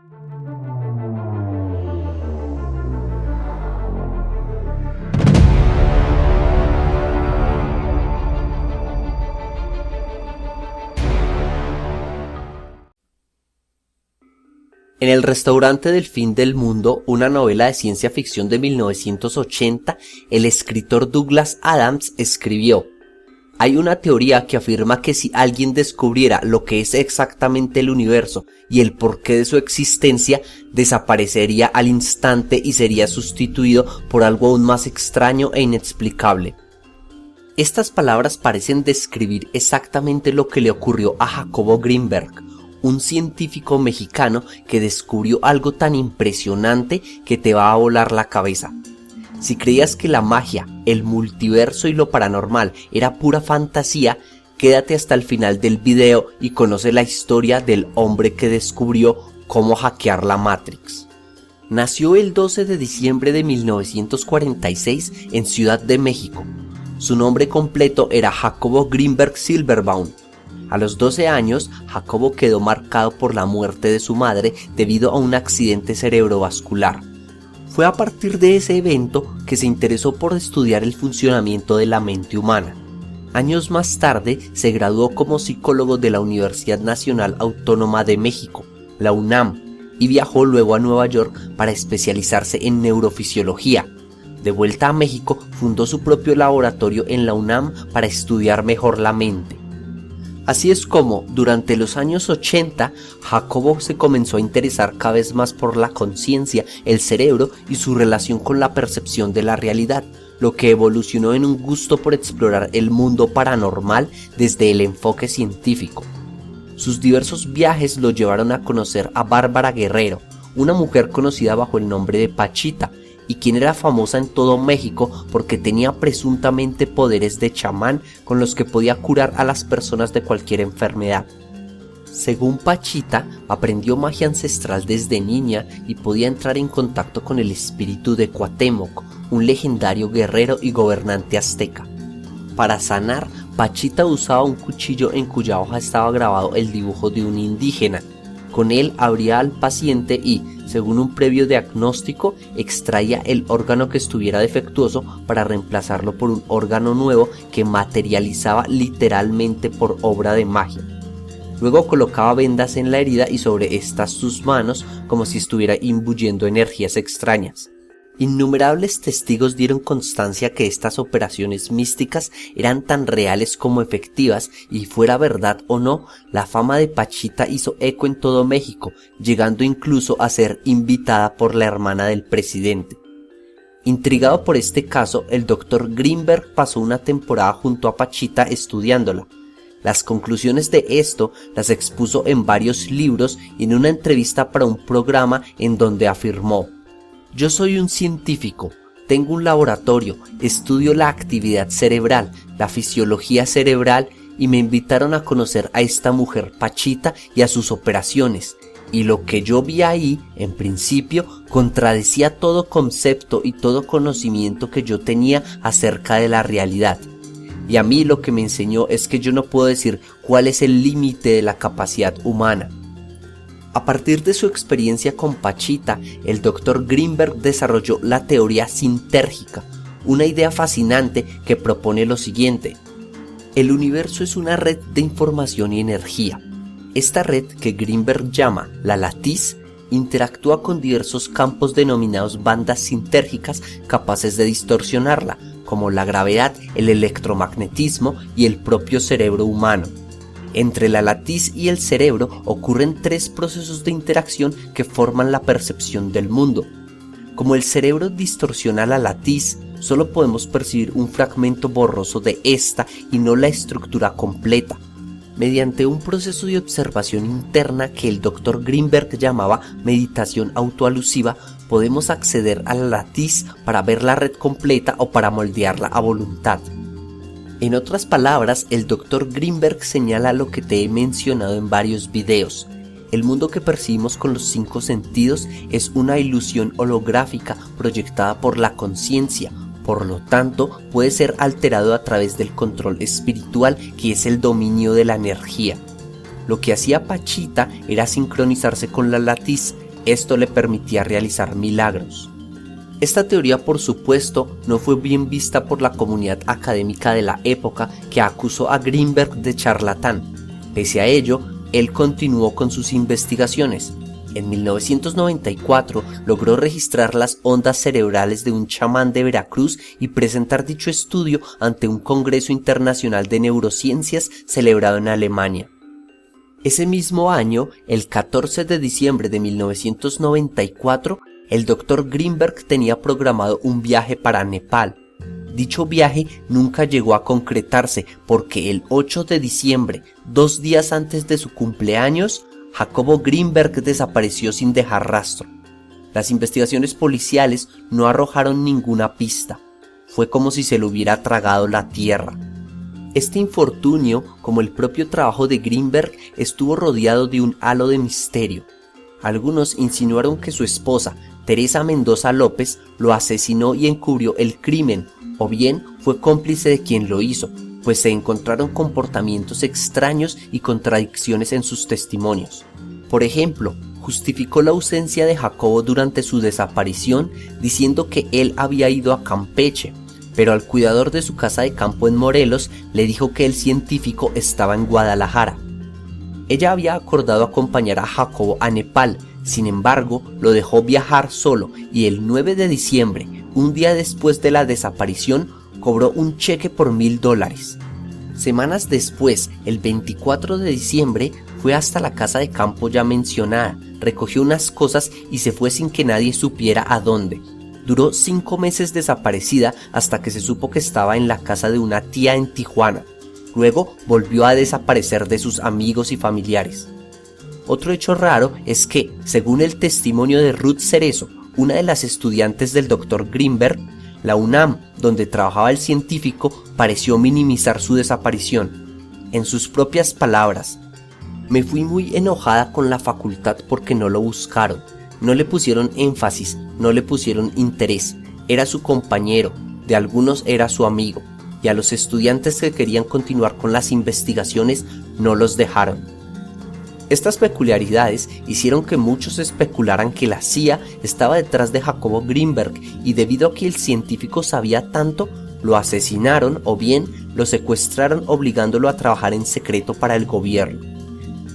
En El restaurante del fin del mundo, una novela de ciencia ficción de 1980, el escritor Douglas Adams escribió: hay una teoría que afirma que si alguien descubriera lo que es exactamente el universo y el porqué de su existencia, desaparecería al instante y sería sustituido por algo aún más extraño e inexplicable. Estas palabras parecen describir exactamente lo que le ocurrió a Jacobo Greenberg, un científico mexicano que descubrió algo tan impresionante que te va a volar la cabeza. Si creías que la magia, el multiverso y lo paranormal era pura fantasía, quédate hasta el final del video y conoce la historia del hombre que descubrió cómo hackear la Matrix. Nació el 12 de diciembre de 1946 en Ciudad de México. Su nombre completo era Jacobo Greenberg Silverbaum. A los 12 años, Jacobo quedó marcado por la muerte de su madre debido a un accidente cerebrovascular. Fue a partir de ese evento que se interesó por estudiar el funcionamiento de la mente humana. Años más tarde se graduó como psicólogo de la Universidad Nacional Autónoma de México, la UNAM, y viajó luego a Nueva York para especializarse en neurofisiología. De vuelta a México, fundó su propio laboratorio en la UNAM para estudiar mejor la mente. Así es como, durante los años 80, Jacobo se comenzó a interesar cada vez más por la conciencia, el cerebro y su relación con la percepción de la realidad, lo que evolucionó en un gusto por explorar el mundo paranormal desde el enfoque científico. Sus diversos viajes lo llevaron a conocer a Bárbara Guerrero, una mujer conocida bajo el nombre de Pachita, y quien era famosa en todo México porque tenía presuntamente poderes de chamán con los que podía curar a las personas de cualquier enfermedad. Según Pachita, aprendió magia ancestral desde niña y podía entrar en contacto con el espíritu de Cuauhtémoc, un legendario guerrero y gobernante azteca. Para sanar, Pachita usaba un cuchillo en cuya hoja estaba grabado el dibujo de un indígena. Con él abría al paciente y, según un previo diagnóstico, extraía el órgano que estuviera defectuoso para reemplazarlo por un órgano nuevo que materializaba literalmente por obra de magia. Luego colocaba vendas en la herida y sobre estas sus manos como si estuviera imbuyendo energías extrañas. Innumerables testigos dieron constancia que estas operaciones místicas eran tan reales como efectivas y fuera verdad o no, la fama de Pachita hizo eco en todo México, llegando incluso a ser invitada por la hermana del presidente. Intrigado por este caso, el Dr. Greenberg pasó una temporada junto a Pachita estudiándola. Las conclusiones de esto las expuso en varios libros y en una entrevista para un programa en donde afirmó: yo soy un científico, tengo un laboratorio, estudio la actividad cerebral, la fisiología cerebral y me invitaron a conocer a esta mujer Pachita y a sus operaciones. Y lo que yo vi ahí, en principio, contradecía todo concepto y todo conocimiento que yo tenía acerca de la realidad. Y a mí lo que me enseñó es que yo no puedo decir cuál es el límite de la capacidad humana. A partir de su experiencia con Pachita, el Dr. Greenberg desarrolló la teoría sintérgica, una idea fascinante que propone lo siguiente: el universo es una red de información y energía. Esta red, que Greenberg llama la latiz, interactúa con diversos campos denominados bandas sintérgicas capaces de distorsionarla, como la gravedad, el electromagnetismo y el propio cerebro humano. Entre la latiz y el cerebro ocurren tres procesos de interacción que forman la percepción del mundo. Como el cerebro distorsiona la latiz, solo podemos percibir un fragmento borroso de esta y no la estructura completa. Mediante un proceso de observación interna que el Dr. Greenberg llamaba meditación autoalusiva, podemos acceder a la latiz para ver la red completa o para moldearla a voluntad. En otras palabras, el Dr. Greenberg señala lo que te he mencionado en varios videos. El mundo que percibimos con los 5 sentidos es una ilusión holográfica proyectada por la conciencia, por lo tanto puede ser alterado a través del control espiritual, que es el dominio de la energía. Lo que hacía Pachita era sincronizarse con la latiz, Esto le permitía realizar milagros. Esta teoría, por supuesto, no fue bien vista por la comunidad académica de la época, que acusó a Greenberg de charlatán. Pese a ello, él continuó con sus investigaciones. En 1994 logró registrar las ondas cerebrales de un chamán de Veracruz y presentar dicho estudio ante un Congreso Internacional de Neurociencias celebrado en Alemania. Ese mismo año, el 14 de diciembre de 1994, el Dr. Greenberg tenía programado un viaje para Nepal. Dicho viaje nunca llegó a concretarse porque el 8 de diciembre, 2 días antes de su cumpleaños, Jacobo Greenberg desapareció sin dejar rastro. Las investigaciones policiales no arrojaron ninguna pista. Fue como si se lo hubiera tragado la tierra. Este infortunio, como el propio trabajo de Greenberg, estuvo rodeado de un halo de misterio. Algunos insinuaron que su esposa, Teresa Mendoza López, lo asesinó y encubrió el crimen, o bien fue cómplice de quien lo hizo, pues se encontraron comportamientos extraños y contradicciones en sus testimonios. Por ejemplo, justificó la ausencia de Jacobo durante su desaparición diciendo que él había ido a Campeche, pero al cuidador de su casa de campo en Morelos le dijo que el científico estaba en Guadalajara. Ella había acordado acompañar a Jacobo a Nepal, sin embargo, lo dejó viajar solo y el 9 de diciembre, un día después de la desaparición, cobró un cheque por $1,000. Semanas después, el 24 de diciembre, fue hasta la casa de campo ya mencionada, recogió unas cosas y se fue sin que nadie supiera a dónde. Duró 5 meses desaparecida hasta que se supo que estaba en la casa de una tía en Tijuana. Luego volvió a desaparecer de sus amigos y familiares. Otro hecho raro es que, según el testimonio de Ruth Cerezo, una de las estudiantes del Dr. Greenberg, la UNAM, donde trabajaba el científico, pareció minimizar su desaparición. En sus propias palabras: "Me fui muy enojada con la facultad porque no lo buscaron, no le pusieron énfasis, no le pusieron interés, era su compañero, de algunos era su amigo, y a los estudiantes que querían continuar con las investigaciones no los dejaron". Estas peculiaridades hicieron que muchos especularan que la CIA estaba detrás de Jacobo Greenberg y debido a que el científico sabía tanto, lo asesinaron o bien lo secuestraron obligándolo a trabajar en secreto para el gobierno.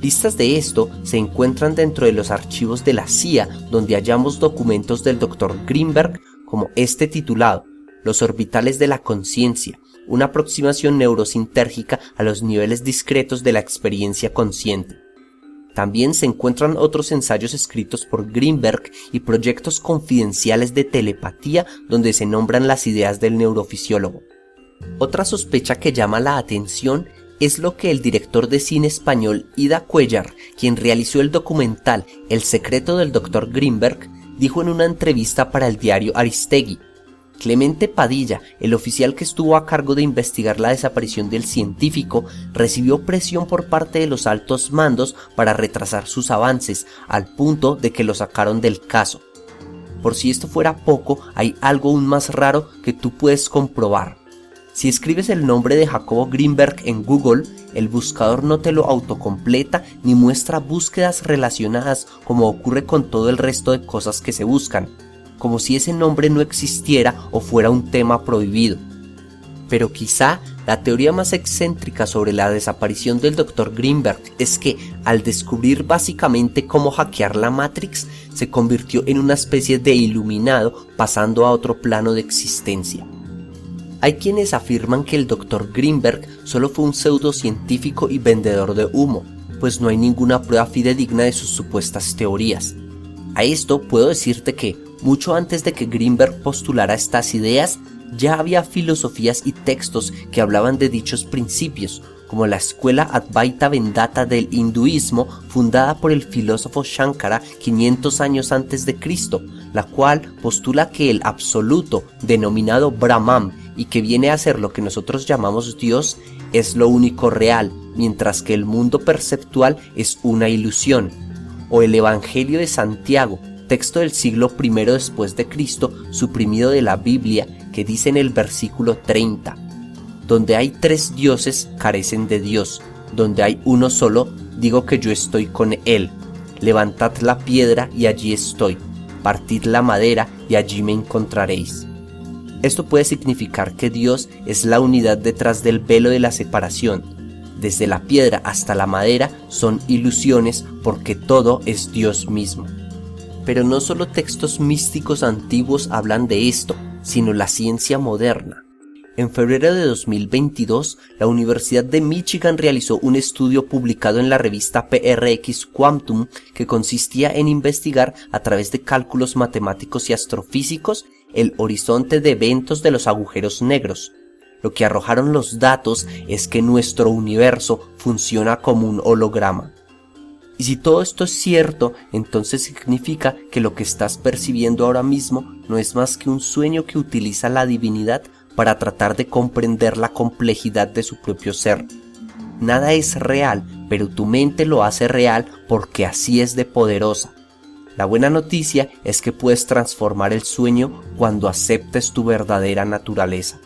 Listas de esto se encuentran dentro de los archivos de la CIA, donde hallamos documentos del Dr. Greenberg como este titulado "Los orbitales de la conciencia, una aproximación neurosintérgica a los niveles discretos de la experiencia consciente". También se encuentran otros ensayos escritos por Greenberg y proyectos confidenciales de telepatía donde se nombran las ideas del neurofisiólogo. Otra sospecha que llama la atención es lo que el director de cine español Ida Cuellar, quien realizó el documental El secreto del Dr. Greenberg, dijo en una entrevista para el diario Aristegui. Clemente Padilla, el oficial que estuvo a cargo de investigar la desaparición del científico, recibió presión por parte de los altos mandos para retrasar sus avances, al punto de que lo sacaron del caso. Por si esto fuera poco, hay algo aún más raro que tú puedes comprobar. Si escribes el nombre de Jacobo Greenberg en Google, el buscador no te lo autocompleta ni muestra búsquedas relacionadas como ocurre con todo el resto de cosas que se buscan, como si ese nombre no existiera o fuera un tema prohibido. Pero quizá la teoría más excéntrica sobre la desaparición del Dr. Greenberg es que, al descubrir básicamente cómo hackear la Matrix, se convirtió en una especie de iluminado pasando a otro plano de existencia. Hay quienes afirman que el Dr. Greenberg solo fue un pseudocientífico y vendedor de humo, pues no hay ninguna prueba fidedigna de sus supuestas teorías. A esto puedo decirte que, mucho antes de que Greenberg postulara estas ideas, ya había filosofías y textos que hablaban de dichos principios, como la escuela Advaita Vedanta del hinduismo, fundada por el filósofo Shankara 500 años antes de Cristo, la cual postula que el absoluto, denominado Brahman, y que viene a ser lo que nosotros llamamos Dios, es lo único real, mientras que el mundo perceptual es una ilusión. O el Evangelio de Santiago, texto del siglo I después de Cristo, suprimido de la Biblia, que dice en el versículo 30: "Donde hay 3 dioses carecen de Dios, donde hay uno solo, digo que yo estoy con él". levantad la piedra y allí estoy, partid la madera y allí me encontraréis. Esto puede significar que Dios es la unidad detrás del velo de la separación. Desde la piedra hasta la madera son ilusiones porque todo es Dios mismo. Pero no solo textos místicos antiguos hablan de esto, sino la ciencia moderna. En febrero de 2022, la Universidad de Michigan realizó un estudio publicado en la revista PRX Quantum que consistía en investigar a través de cálculos matemáticos y astrofísicos el horizonte de eventos de los agujeros negros. Lo que arrojaron los datos es que nuestro universo funciona como un holograma. Y si todo esto es cierto, entonces significa que lo que estás percibiendo ahora mismo no es más que un sueño que utiliza la divinidad para tratar de comprender la complejidad de su propio ser. Nada es real, pero tu mente lo hace real porque así es de poderosa. La buena noticia es que puedes transformar el sueño cuando aceptes tu verdadera naturaleza.